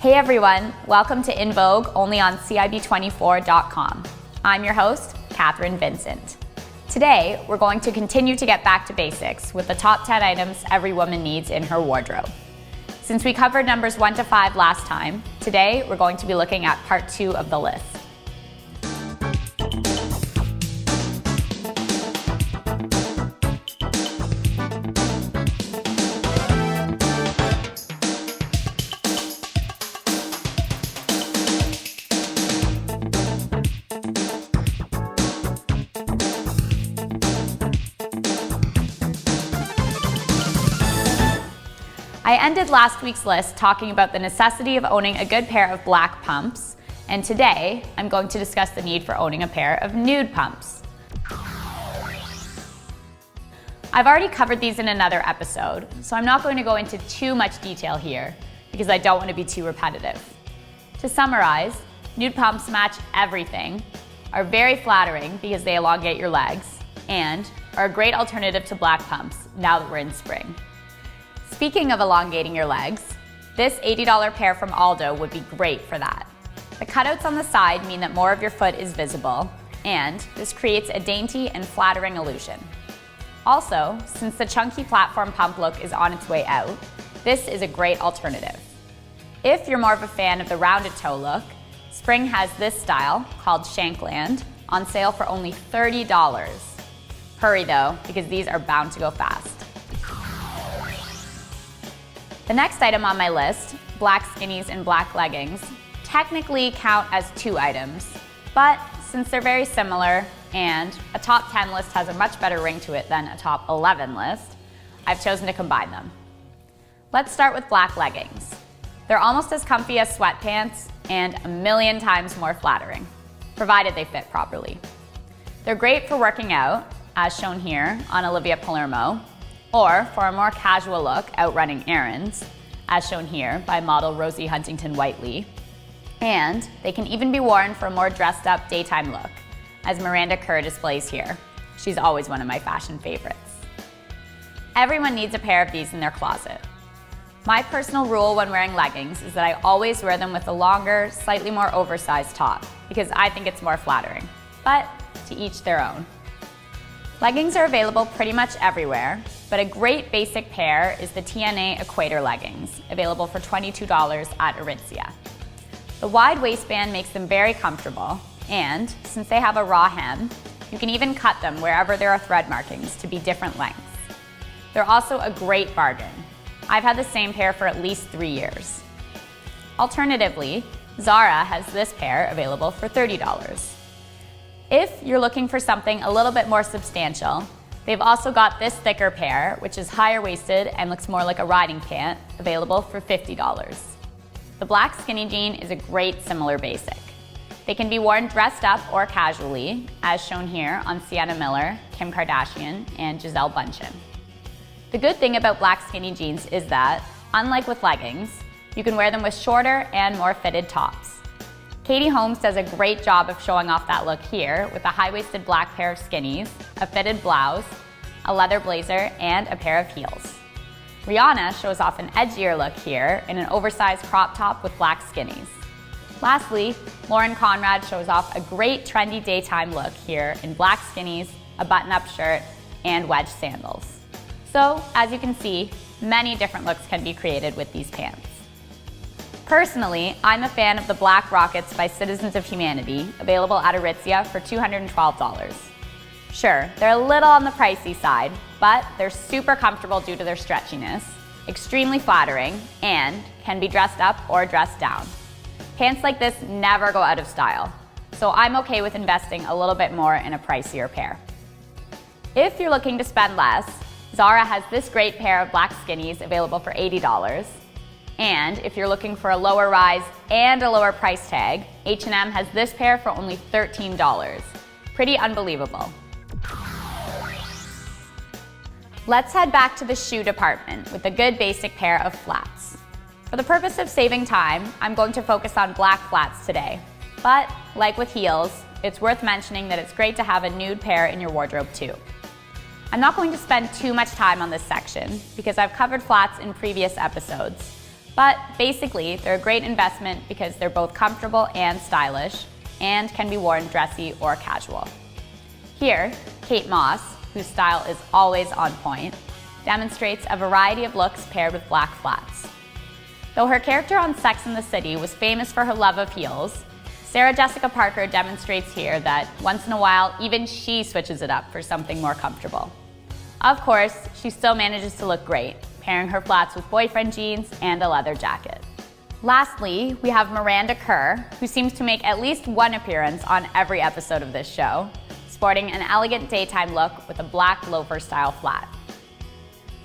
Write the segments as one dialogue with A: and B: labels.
A: Hey everyone, welcome to In Vogue, only on CIB24.com. I'm your host, Catherine Vincent. Today, we're going to continue to get back to basics with the top 10 items every woman needs in her wardrobe. Since we covered numbers 1 to 5 last time, today we're going to be looking at part 2 of the list. I ended last week's list talking about the necessity of owning a good pair of black pumps, and today I'm going to discuss the need for owning a pair of nude pumps. I've already covered these in another episode, so I'm not going to go into too much detail here because I don't want to be too repetitive. To summarize, nude pumps match everything, are very flattering because they elongate your legs, and are a great alternative to black pumps now that we're in spring. Speaking of elongating your legs, this $80 pair from Aldo would be great for that. The cutouts on the side mean that more of your foot is visible, and this creates a dainty and flattering illusion. Also, since the chunky platform pump look is on its way out, this is a great alternative. If you're more of a fan of the rounded toe look, Spring has this style, called Shankland, on sale for only $30. Hurry though, because these are bound to go fast. The next item on my list, black skinnies and black leggings, technically count as 2 items, but since they're very similar and a top 10 list has a much better ring to it than a top 11 list, I've chosen to combine them. Let's start with black leggings. They're almost as comfy as sweatpants and a million times more flattering, provided they fit properly. They're great for working out, as shown here on Olivia Palermo, or for a more casual look out running errands, as shown here by model Rosie Huntington-Whiteley. And they can even be worn for a more dressed up daytime look, as Miranda Kerr displays here. She's always one of my fashion favorites. Everyone needs a pair of these in their closet. My personal rule when wearing leggings is that I always wear them with a longer, slightly more oversized top, because I think it's more flattering, but to each their own. Leggings are available pretty much everywhere, but a great basic pair is the TNA Equator leggings, available for $22 at Aritzia. The wide waistband makes them very comfortable, and since they have a raw hem, you can even cut them wherever there are thread markings to be different lengths. They're also a great bargain. I've had the same pair for at least 3 years. Alternatively, Zara has this pair available for $30. If you're looking for something a little bit more substantial, they've also got this thicker pair, which is higher waisted and looks more like a riding pant, available for $50. The black skinny jean is a great similar basic. They can be worn dressed up or casually, as shown here on Sienna Miller, Kim Kardashian, and Gisele Bündchen. The good thing about black skinny jeans is that, unlike with leggings, you can wear them with shorter and more fitted tops. Katie Holmes does a great job of showing off that look here with a high-waisted black pair of skinnies, a fitted blouse, a leather blazer, and a pair of heels. Rihanna shows off an edgier look here in an oversized crop top with black skinnies. Lastly, Lauren Conrad shows off a great trendy daytime look here in black skinnies, a button-up shirt, and wedge sandals. So, as you can see, many different looks can be created with these pants. Personally, I'm a fan of the Black Rockets by Citizens of Humanity, available at Aritzia for $212. Sure, they're a little on the pricey side, but they're super comfortable due to their stretchiness, extremely flattering, and can be dressed up or dressed down. Pants like this never go out of style, so I'm okay with investing a little bit more in a pricier pair. If you're looking to spend less, Zara has this great pair of black skinnies available for $80. And if you're looking for a lower rise and a lower price tag, H&M has this pair for only $13. Pretty unbelievable. Let's head back to the shoe department with a good basic pair of flats. For the purpose of saving time, I'm going to focus on black flats today. But like with heels, it's worth mentioning that it's great to have a nude pair in your wardrobe too. I'm not going to spend too much time on this section because I've covered flats in previous episodes, But basically, they're a great investment because they're both comfortable and stylish, and can be worn dressy or casual. Here, Kate Moss, whose style is always on point, demonstrates a variety of looks paired with black flats. Though her character on Sex and the City was famous for her love of heels, Sarah Jessica Parker demonstrates here that once in a while, even she switches it up for something more comfortable. Of course, she still manages to look great, pairing her flats with boyfriend jeans and a leather jacket. Lastly, we have Miranda Kerr, who seems to make at least one appearance on every episode of this show, sporting an elegant daytime look with a black loafer-style flat.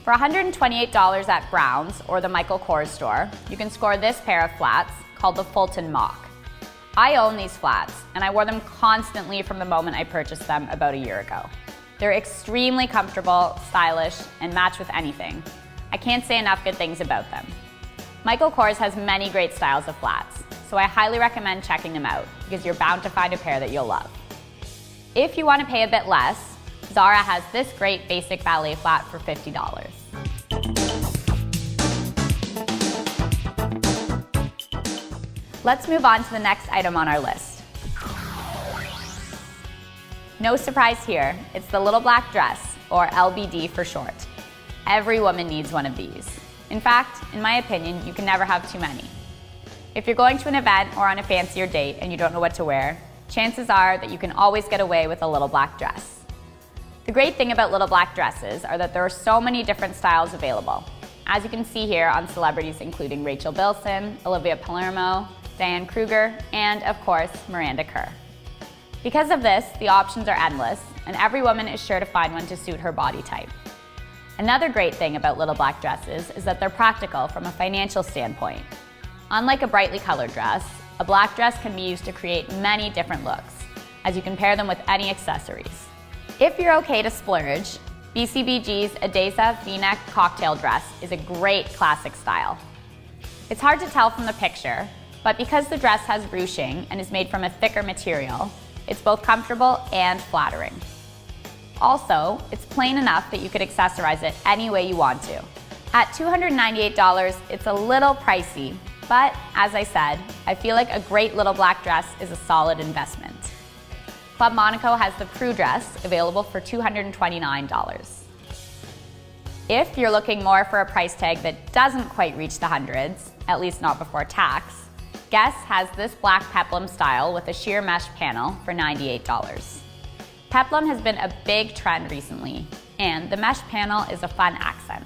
A: For $128 at Brown's or the Michael Kors store, you can score this pair of flats called the Fulton Mock. I own these flats, and I wore them constantly from the moment I purchased them about a year ago. They're extremely comfortable, stylish, and match with anything. I can't say enough good things about them. Michael Kors has many great styles of flats, so I highly recommend checking them out because you're bound to find a pair that you'll love. If you want to pay a bit less, Zara has this great basic ballet flat for $50. Let's move on to the next item on our list. No surprise here, it's the little black dress, or LBD for short. Every woman needs one of these. In fact, in my opinion, you can never have too many. If you're going to an event or on a fancier date and you don't know what to wear, chances are that you can always get away with a little black dress. The great thing about little black dresses are that there are so many different styles available, as you can see here on celebrities including Rachel Bilson, Olivia Palermo, Diane Kruger, and of course, Miranda Kerr. Because of this, the options are endless, and every woman is sure to find one to suit her body type. Another great thing about little black dresses is that they're practical from a financial standpoint. Unlike a brightly colored dress, a black dress can be used to create many different looks, as you can pair them with any accessories. If you're okay to splurge, BCBG's Adesa V-neck cocktail dress is a great classic style. It's hard to tell from the picture, but because the dress has ruching and is made from a thicker material, it's both comfortable and flattering. Also, it's plain enough that you could accessorize it any way you want to. At $298, it's a little pricey, but as I said, I feel like a great little black dress is a solid investment. Club Monaco has the Crew dress available for $229. If you're looking more for a price tag that doesn't quite reach the hundreds, at least not before tax, Guess has this black peplum style with a sheer mesh panel for $98. Peplum has been a big trend recently, and the mesh panel is a fun accent.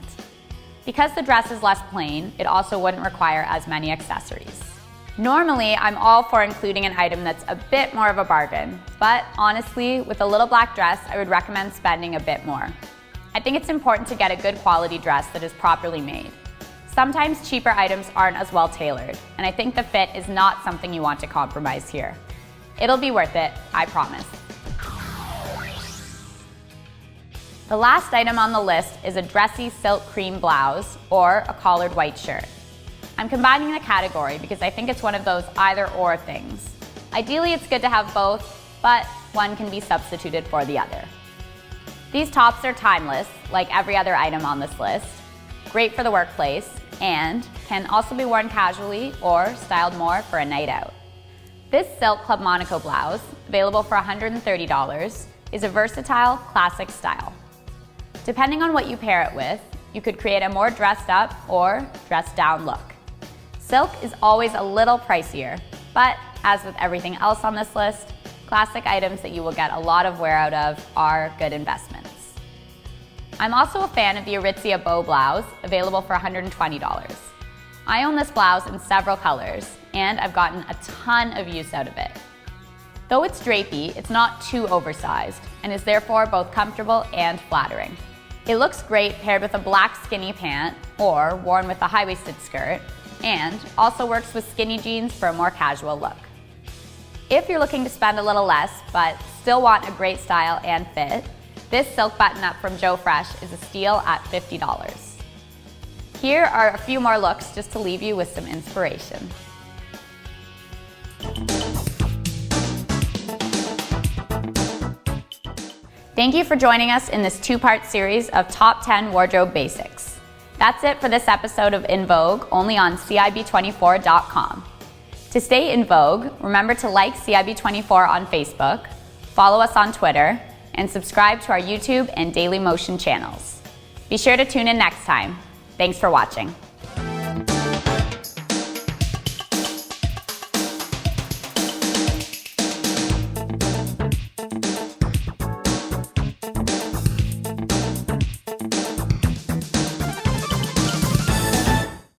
A: Because the dress is less plain, it also wouldn't require as many accessories. Normally, I'm all for including an item that's a bit more of a bargain, but honestly, with a little black dress, I would recommend spending a bit more. I think it's important to get a good quality dress that is properly made. Sometimes cheaper items aren't as well tailored, and I think the fit is not something you want to compromise here. It'll be worth it, I promise. The last item on the list is a dressy silk cream blouse or a collared white shirt. I'm combining the category because I think it's one of those either-or things. Ideally, it's good to have both, but one can be substituted for the other. These tops are timeless, like every other item on this list, great for the workplace, and can also be worn casually or styled more for a night out. This silk Club Monaco blouse, available for $130, is a versatile, classic style. Depending on what you pair it with, you could create a more dressed up or dressed down look. Silk is always a little pricier, but as with everything else on this list, classic items that you will get a lot of wear out of are good investments. I'm also a fan of the Aritzia bow blouse, available for $120. I own this blouse in several colors, and I've gotten a ton of use out of it. Though it's drapey, it's not too oversized, and is therefore both comfortable and flattering. It looks great paired with a black skinny pant, or worn with a high-waisted skirt, and also works with skinny jeans for a more casual look. If you're looking to spend a little less, but still want a great style and fit, this silk button-up from Joe Fresh is a steal at $50. Here are a few more looks just to leave you with some inspiration. Thank you for joining us in this two-part series of Top 10 Wardrobe Basics. That's it for this episode of In Vogue, only on CIB24.com. To stay in Vogue, remember to like CIB24 on Facebook, follow us on Twitter, and subscribe to our YouTube and Daily Motion channels. Be sure to tune in next time. Thanks for watching.